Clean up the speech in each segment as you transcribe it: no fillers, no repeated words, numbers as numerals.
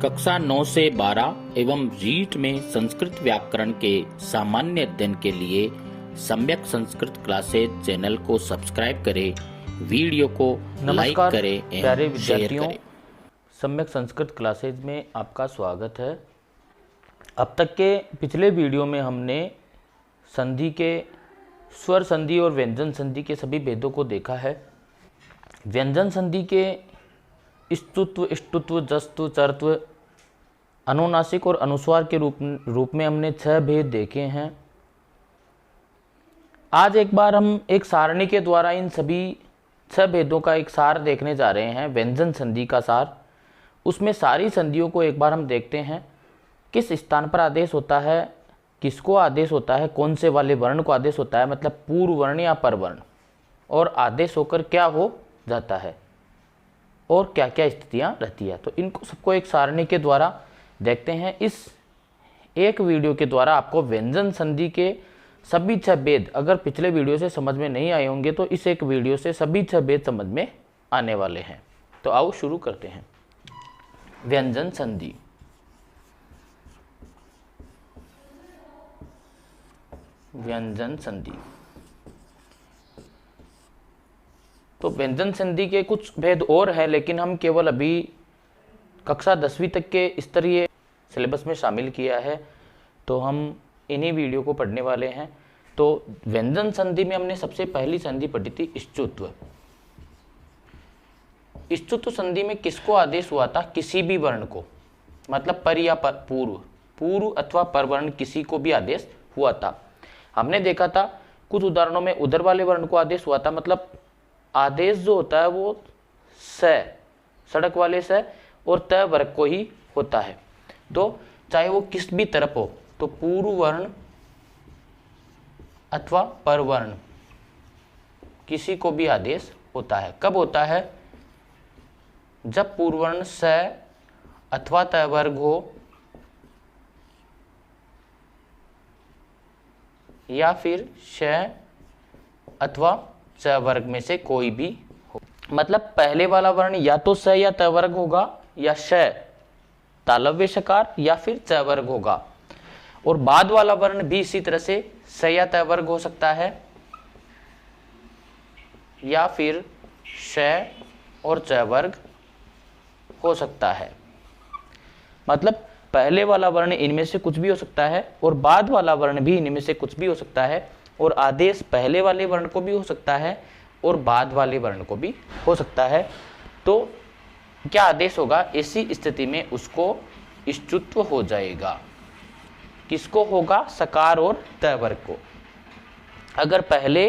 कक्षा 9 से 12 एवं रीट में संस्कृत व्याकरण के सामान्य अध्ययन के लिए सम्यक संस्कृत क्लासेज चैनल को सब्सक्राइब करें, वीडियो को लाइक करें एवं शेयर करें। सम्यक संस्कृत क्लासेज में आपका स्वागत है। अब तक के पिछले वीडियो में हमने संधि के स्वर संधि और व्यंजन संधि के सभी भेदों को देखा है। व्यंजन संधि के स्तुत्व, इष्टुत्व, जस्तु, चरत्व, अनुनासिक और अनुस्वार के रूप में हमने 6 भेद देखे हैं। आज एक बार हम एक सारणी के द्वारा इन सभी 6 भेदों का एक सार देखने जा रहे हैं, व्यंजन संधि का सार। उसमें सारी संधियों को एक बार हम देखते हैं। किस स्थान पर आदेश होता है, किसको आदेश होता है, कौन से वाले वर्ण को आदेश होता है, मतलब पूर्व वर्ण या परवर्ण, और आदेश होकर क्या हो जाता है और क्या क्या स्थितियां रहती है। तो इनको सबको एक सारणी के द्वारा देखते हैं। इस एक वीडियो के द्वारा आपको व्यंजन संधि के सभी 6 भेद अगर पिछले वीडियो से समझ में नहीं आए होंगे तो इस एक वीडियो से सभी 6 भेद समझ में आने वाले हैं। तो आओ शुरू करते हैं। व्यंजन संधि। व्यंजन संधि तो व्यंजन संधि के कुछ भेद और है, लेकिन हम केवल अभी कक्षा 10वीं तक के स्तरीय सिलेबस में शामिल किया है, तो हम इन्हीं वीडियो को पढ़ने वाले हैं। तो व्यंजन संधि में हमने सबसे पहली संधि पढ़ी थी स्तुत्व। स्तुत्व संधि में किसको आदेश हुआ था? किसी भी वर्ण को, मतलब पर या पूर्व अथवा परवर्ण किसी को भी आदेश हुआ था। हमने देखा था कुछ उदाहरणों में उधर वाले वर्ण को आदेश हुआ था, मतलब आदेश जो होता है वो सड़क वाले से और त वर्ग को ही होता है। तो चाहे वो किस भी तरफ हो, तो पूर्व वर्ण अथवा परवर्ण किसी को भी आदेश होता है। कब होता है? जब पूर्व वर्ण स अथवा त वर्ग हो या फिर श अथवा च वर्ग में से कोई भी हो। मतलब पहले वाला वर्ण या तो स या त वर्ग होगा, या श तालव्य शकार, या फिर च वर्ग होगा, और बाद वाला वर्ण भी इसी तरह से स या त वर्ग हो सकता है, या फिर श और च वर्ग हो सकता है। मतलब पहले वाला वर्ण इनमें से कुछ भी हो सकता है और बाद वाला वर्ण भी इनमें से कुछ भी हो सकता है, और आदेश पहले वाले वर्ण को भी हो सकता है और बाद वाले वर्ण को भी हो सकता है। तो क्या आदेश होगा? ऐसी स्थिति में उसको स्तुत्व हो जाएगा। किसको होगा? सकार और त वर्ग को। अगर पहले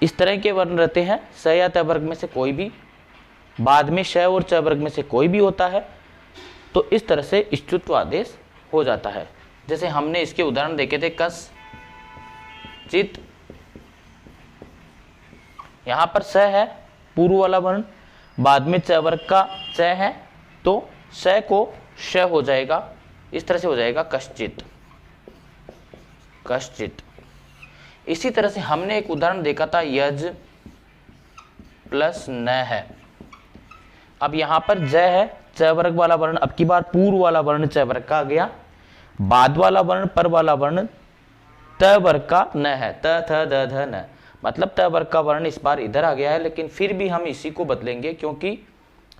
इस तरह के वर्ण रहते हैं, स या त वर्ग में से कोई भी, बाद में श और च वर्ग में से कोई भी होता है, तो इस तरह से स्तुत्व आदेश हो जाता है। जैसे हमने इसके उदाहरण देखे थे, कस, चित। यहां पर स है पूर्व वाला वर्ण, बाद में च वर्ग का च है, तो स को श हो जाएगा। इस तरह से हो जाएगा कश्चित, कश्चित। इसी तरह से हमने एक उदाहरण देखा था, यज प्लस न है। अब यहां पर ज है, च वर्ग वाला वर्ण, अब की बार पूर्व वाला वर्ण च वर्ग का आ गया, बाद वाला वर्ण पर वाला वर्ण त वर्ग का न है, त थ द ध न, मतलब त वर्ग का वर्ण इस बार इधर आ गया है, लेकिन फिर भी हम इसी को बदलेंगे क्योंकि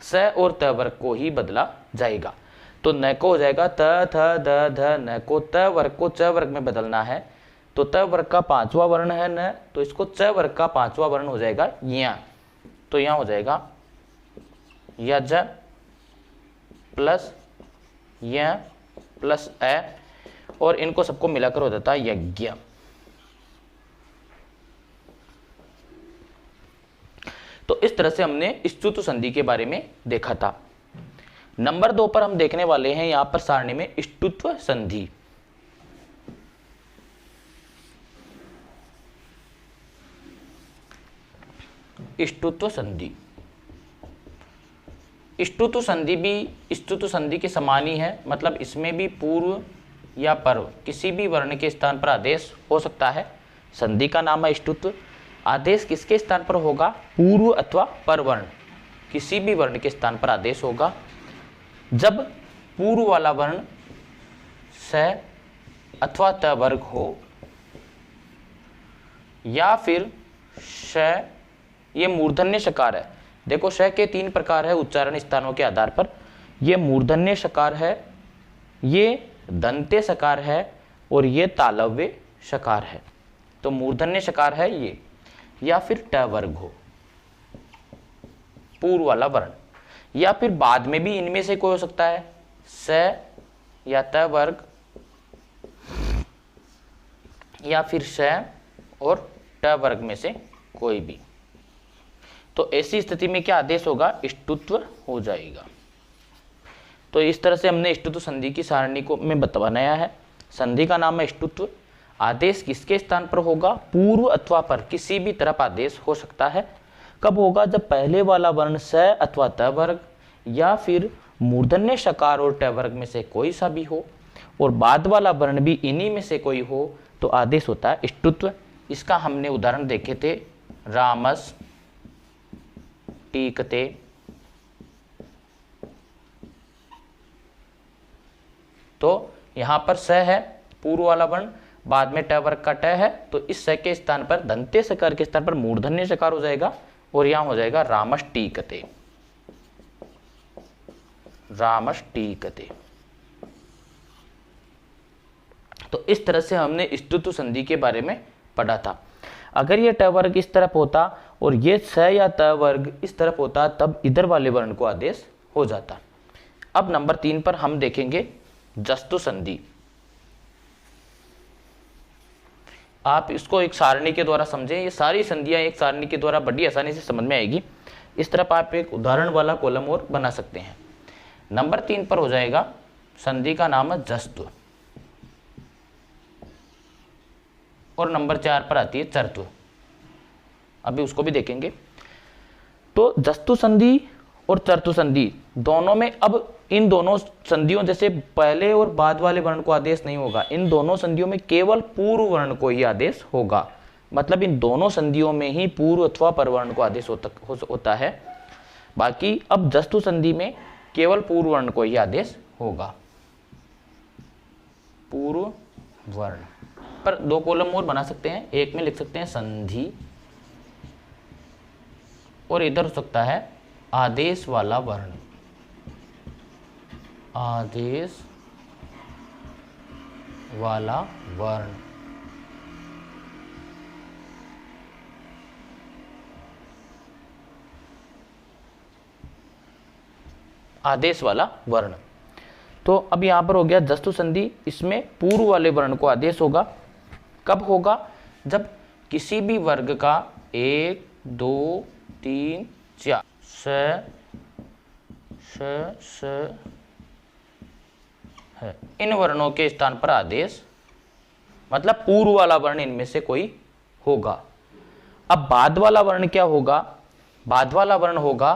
स और त वर्ग को ही बदला जाएगा। तो न को हो जाएगा त थ द ध न, को त वर्ग को च वर्ग में बदलना है, तो त वर्ग का 5वां वर्ण है न, तो इसको च वर्ग का 5वां वर्ण हो जाएगा या। तो यहां हो जाएगा यज प्लस य प्लस ए, और इनको सबको मिलाकर हो जाता है यज्ञ। तो इस तरह से हमने स्तुत्व संधि के बारे में देखा था। नंबर 2 पर हम देखने वाले हैं यहां पर सारणी में स्तुत्व संधि। स्तुत्व संधि। स्तुत्व संधि भी स्तुत्व संधि के समान ही है, मतलब इसमें भी पूर्व या परव किसी भी वर्ण के स्थान पर आदेश हो सकता है। संधि का नाम है स्तुत्व। आदेश किसके स्थान पर होगा? पूर्व अथवा परवर्ण किसी भी वर्ण के स्थान पर आदेश होगा। जब पूर्व वाला वर्ण स अथवा त वर्ग हो, या फिर श, ये मूर्धन्य शकार है। देखो श के 3 प्रकार है उच्चारण स्थानों के आधार पर। ये मूर्धन्य शकार है, ये दंत्य शकार है और ये तालव्य शकार है। तो मूर्धन्य शकार है ये, या फिर ट वर्ग हो पूर्व वाला वर्ण, या फिर बाद में भी इनमें से कोई हो सकता है, स या त वर्ग या फिर श और ट वर्ग में से कोई भी। तो ऐसी स्थिति में क्या आदेश होगा, इष्टुत्व हो जाएगा। तो इस तरह से हमने इष्टुत्व संधि की सारणी को में बनाया है। संधि का नाम है इष्टुत्व। आदेश किसके स्थान पर होगा, पूर्व अथवा पर किसी भी तरफ आदेश हो सकता है। कब होगा, जब पहले वाला वर्ण स अथवा त वर्ग या फिर मूर्धन्य शकार और ट वर्ग में से कोई सा भी हो और बाद वाला वर्ण भी इन्हीं में से कोई हो, तो आदेश होता है इष्टुत्व। इसका हमने उदाहरण देखे थे, रामस टीकते, तो यहां पर स है पूर्व वाला वर्ण, बाद में ट वर्ग का ट है, तो इस स के स्थान पर दंत्य शकार के स्थान पर मूर्धन्य शकार हो जाएगा और यहां हो जाएगा रामस टीकते, रामस टीकते। तो इस तरह से हमने इष्टुत्व संधि के बारे में पढ़ा था। अगर ये ट वर्ग इस तरफ होता और ये स या त वर्ग इस तरफ होता, तब इधर वाले वर्ण को आदेश हो जाता। अब नंबर 3 पर हम देखेंगे जस्तु संधि। आप इसको एक सारणी के द्वारा समझें, ये सारी संधियां एक सारणी के द्वारा बड़ी आसानी से समझ में आएगी। इस तरफ आप एक उदाहरण वाला कॉलम और बना सकते हैं। नंबर 3 पर हो जाएगा, संधि का नाम है जस्तु, और नंबर 4 पर आती है चर्तु। अभी उसको भी देखेंगे। तो जस्तु संधि और चर्तु संधि दोनों में, अब इन दोनों संधियों जैसे पहले और बाद वाले वर्ण को आदेश नहीं होगा, इन दोनों संधियों में केवल पूर्व वर्ण को ही आदेश होगा। मतलब इन दोनों संधियों में ही पूर्व अथवा पर वर्ण को आदेश होता है। बाकी अब जस्तु संधि में केवल पूर्व वर्ण को ही आदेश होगा। पूर्व वर्ण पर 2 कॉलम और बना सकते हैं। एक में लिख सकते हैं संधि, और इधर हो सकता है आदेश वाला वर्ण, आदेश वाला वर्ण। आदेश वाला वर्ण। तो अब यहां पर हो गया जस्तु संधि, इसमें पूर्व वाले वर्ण को आदेश होगा। कब होगा, जब किसी भी वर्ग का 1 2 3 4 स है, इन वर्णों के स्थान पर आदेश, मतलब पूर्व वाला वर्ण इनमें से कोई होगा। अब बाद वाला वर्ण क्या होगा, बाद वाला वर्ण होगा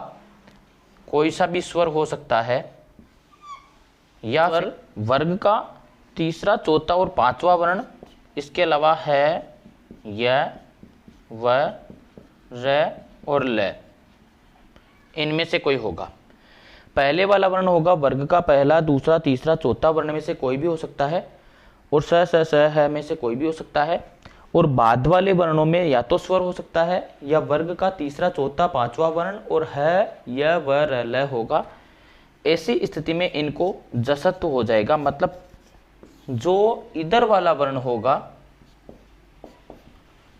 कोई सा भी स्वर हो सकता है, या फिर वर्ग का तीसरा, चौथा और पांचवा वर्ण। इसके अलावा है य, व, र और ल, इनमें से कोई होगा। पहले वाला वर्ण होगा वर्ग का पहला, दूसरा, तीसरा, चौथा वर्ण में से कोई भी हो सकता है, और स है में से कोई भी हो सकता है। और बाद वाले वर्णों में या तो स्वर हो सकता है, या वर्ग का तीसरा, चौथा, पांचवा वर्ण और है, य, व, र, ल होगा। ऐसी स्थिति में इनको जसत्व हो जाएगा। मतलब जो इधर वाला वर्ण होगा,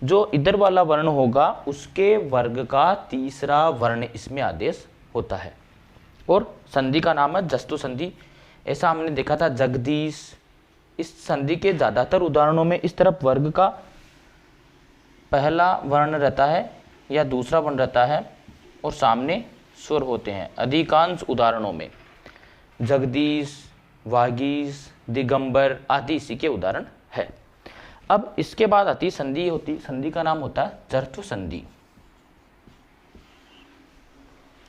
जो इधर वाला वर्ण होगा उसके वर्ग का तीसरा वर्ण इसमें आदेश होता है, और संधि का नाम है जस्तु संधि। ऐसा हमने देखा था जगदीश। इस संधि के ज्यादातर उदाहरणों में इस तरफ वर्ग का पहला वर्ण रहता है या दूसरा वर्ण रहता है और सामने स्वर होते हैं। अधिकांश उदाहरणों में जगदीश, वागीश, दिगंबर आदि इसी के उदाहरण है। अब इसके बाद आती संधि होती, संधि का नाम होता है चर्तु संधि।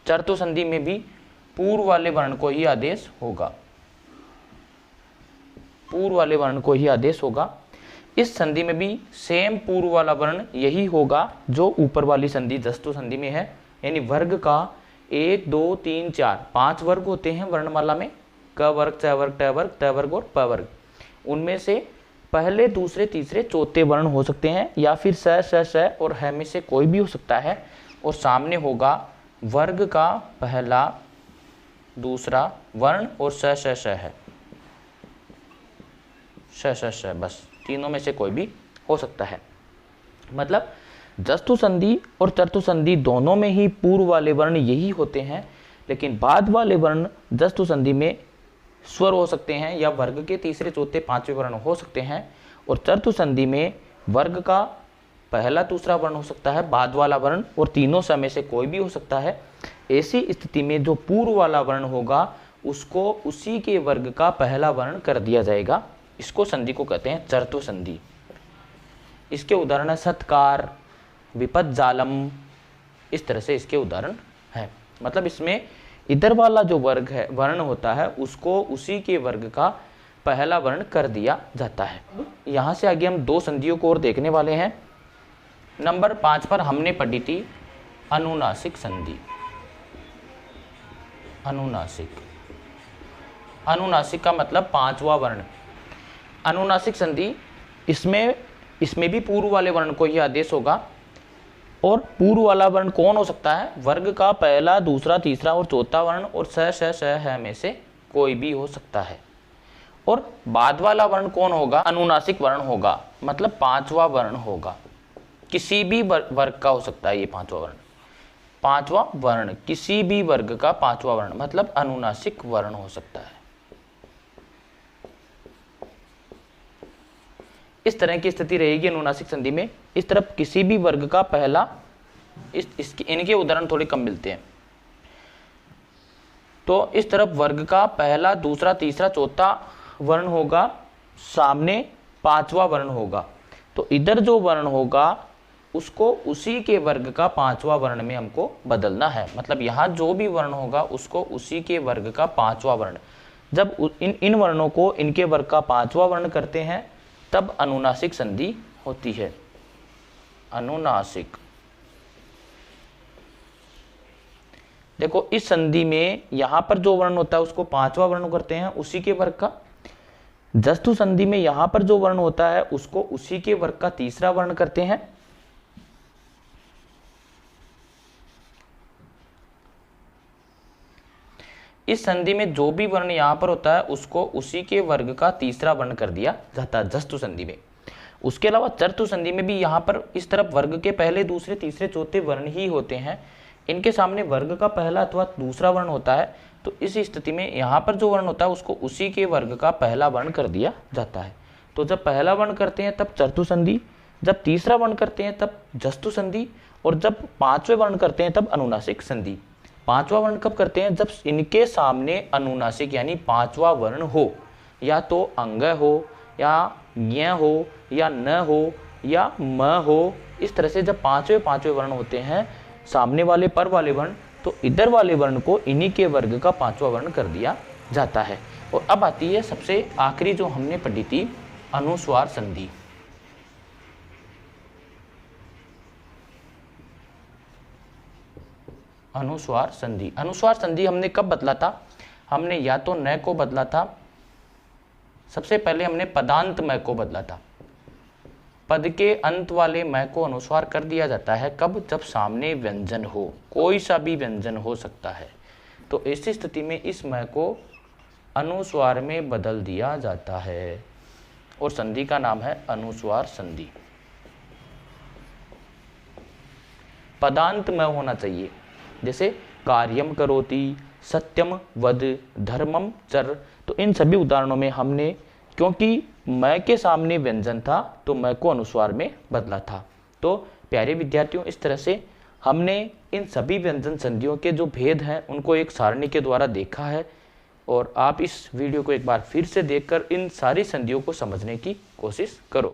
चर्तु संधि में भी पूर्व वाले वर्ण को ही आदेश होगा, पूर्व वाले वर्ण को ही आदेश होगा। इस संधि में भी सेम पूर्व वाला वर्ण यही होगा जो ऊपर वाली संधि जस्तु संधि में है। यानी वर्ग का 1 2 3 4 5 वर्ग होते हैं वर्णमाला में। क वर्ग, च वर्ग, ट वर्ग, त वर्ग और प वर्ग। उनमें से पहले, दूसरे, तीसरे, चौथे वर्ण हो सकते हैं या फिर स और ह में से कोई भी हो सकता है। और सामने होगा वर्ग का पहला, दूसरा वर्ण और स है, श बस तीनों में से कोई भी हो सकता है। मतलब जस्तु संधि और चतुर्थ संधि दोनों में ही पूर्व वाले वर्ण यही होते हैं, लेकिन बाद वाले वर्ण जस्तु संधि में स्वर हो सकते हैं या वर्ग के तीसरे, चौथे, पांचवें वर्ण हो सकते हैं। और चतुर्थ संधि में वर्ग का पहला, दूसरा वर्ण हो सकता है, बाद वाला वर्ण और तीनों से में से कोई भी हो सकता है। ऐसी स्थिति में जो पूर्व वाला वर्ण होगा उसको उसी के वर्ग का पहला वर्ण कर दिया जाएगा। इसको संधि को कहते हैं चतुर्थ संधि। इसके उदाहरण है सत्कार, विपद जालम, इस तरह से इसके उदाहरण है। मतलब इसमें इधर वाला जो वर्ग है, वर्ण होता है, उसको उसी के वर्ग का पहला वर्ण कर दिया जाता है। यहाँ से आगे हम दो संधियों को और देखने वाले हैं। नंबर 5 पर हमने पढ़ी थी अनुनासिक संधि। अनुनासिक का मतलब पांचवा वर्ण। अनुनासिक संधि, इसमें भी पूर्व वाले वर्ण को ही आदेश होगा। और पूर्व वाला वर्ण कौन हो सकता है? वर्ग का पहला, दूसरा, तीसरा और चौथा वर्ण और स है में से कोई भी हो सकता है। और बाद वाला वर्ण कौन होगा? अनुनासिक वर्ण होगा, मतलब पांचवा वर्ण होगा। किसी भी वर्ग का हो सकता है ये पांचवा वर्ण। पांचवा वर्ण किसी भी वर्ग का पांचवा वर्ण मतलब अनुनासिक वर्ण हो सकता है। इस तरह की स्थिति रहेगी अनुनासिक संधि में। इस तरफ किसी भी वर्ग का पहला, इनके उदाहरण थोड़े कम मिलते हैं। तो इस तरफ वर्ग का पहला, दूसरा, तीसरा, चौथा वर्ण होगा, सामने पांचवा वर्ण होगा। तो इधर जो वर्ण होगा उसको उसी के वर्ग का पांचवा वर्ण में हमको बदलना है। मतलब यहाँ जो भी वर्ण होगा उसको उसी के वर्ग का पांचवा वर्ण। जब इन वर्णों को इनके वर्ग का पांचवा वर्ण करते हैं तब अनुनासिक संधि होती है। अनुनासिक। देखो इस संधि में यहां पर जो वर्ण होता है उसको पांचवा वर्ण करते हैं उसी के वर्ग का। जस्तु संधि में यहां पर जो वर्ण होता है उसको उसी के वर्ग का तीसरा वर्ण करते हैं। इस संधि में जो भी वर्ण यहां पर होता है उसको उसी के वर्ग का तीसरा वर्ण कर दिया जाता है जस्तु संधि में। उसके अलावा चतुर्थ संधि में भी यहाँ पर इस तरफ वर्ग के पहले, दूसरे, तीसरे, चौथे वर्ण ही होते हैं। इनके सामने वर्ग का पहला अथवा दूसरा वर्ण होता है। तो इस स्थिति में यहाँ पर जो वर्ण होता है उसको उसी के वर्ग का पहला वर्ण कर दिया जाता है। तो जब पहला वर्ण करते हैं तब चतुर्थ संधि, जब तीसरा वर्ण करते हैं तब जस्तु संधि, और जब पांचवें वर्ण करते हैं तब अनुनासिक संधि। पांचवा वर्ण कब करते हैं? जब इनके सामने अनुनासिक यानी पांचवा वर्ण हो, या तो अंग हो या ञ हो या न हो या म हो। इस तरह से जब पांचवें वर्ण होते हैं सामने वाले पर वाले वर्ण, तो इधर वाले वर्ण को इन्हीं के वर्ग का पांचवा वर्ण कर दिया जाता है। और अब आती है सबसे आखिरी जो हमने पढ़ी थी, अनुस्वार संधि। अनुस्वार संधि। अनुस्वार संधि हमने कब बदला था? हमने या तो न को बदला था, सबसे पहले हमने पदांत म को बदला था। पद के अंत वाले म को अनुस्वार कर दिया जाता है कब? जब सामने व्यंजन हो, कोई सा भी व्यंजन हो सकता है। तो ऐसी स्थिति में इस म को अनुस्वार में बदल दिया जाता है और संधि का नाम है अनुस्वार संधि। पदांत म होना चाहिए, जैसे कार्यम करोति, सत्यम वद, धर्मम चर। तो इन सभी उदाहरणों में हमने, क्योंकि म के सामने व्यंजन था तो म को अनुस्वार में बदला था। तो प्यारे विद्यार्थियों, इस तरह से हमने इन सभी व्यंजन संधियों के जो भेद हैं उनको एक सारणी के द्वारा देखा है। और आप इस वीडियो को एक बार फिर से देखकर इन सारी संधियों को समझने की कोशिश करो।